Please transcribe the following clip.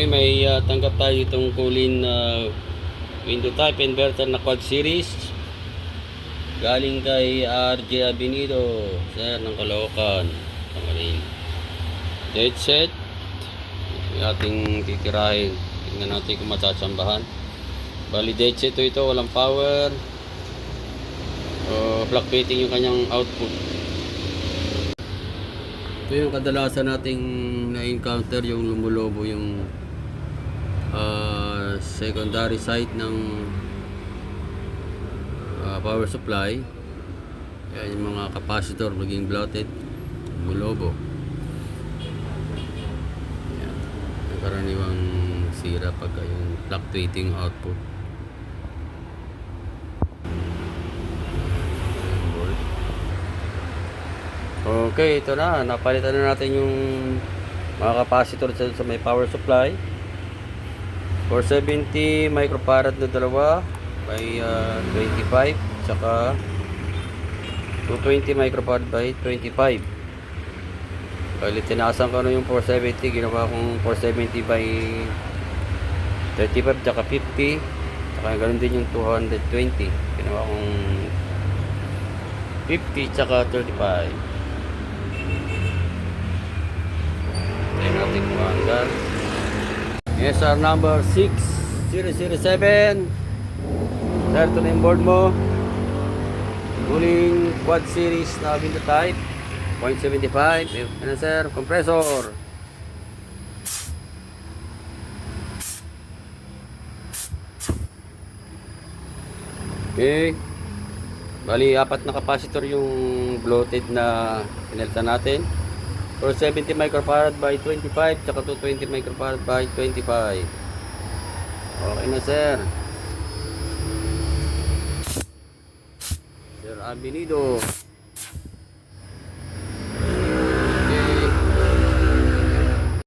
Okay, may tanggap tayo itong kulin na window type inverter na quad series. Galing kay RJ Abinido, sir ng Caloocan, Pangarin. Dead set. Yung ating titirahin. Tingnan natin kung matsatsambahan. Bali dead set ito, walang power. Fluctuating yung kanyang output. Ito yung kadalasan nating na-encounter, yung lumulobo yung secondary side ng power supply. Yan yung mga capacitor maging bloated, lumulobo. Yan. Yung karaniwang sira pagka yung fluctuating output. Okay, ito na. Napalitan na natin yung mga capacitor sa may power supply. 470 microfarad na dalawa by 25, tsaka 220 microfarad by 25. Bali, tinasan ko na yung 470, ginawa kong 470 by 35 tsaka 50, tsaka ganoon din yung 220, ginawa kong 50 tsaka 35. Tayo natin kung hanggang SR number 6007. Sir, ito na yung board mo. Cooling quad series na window type 0.75. Ano sir? Compressor. Okay. Bali, apat na capacitor yung bloated na pinalitan natin. 470 microfarad by 25, tsaka 220 microfarad by 25. Okay na sir. Sir Abinido.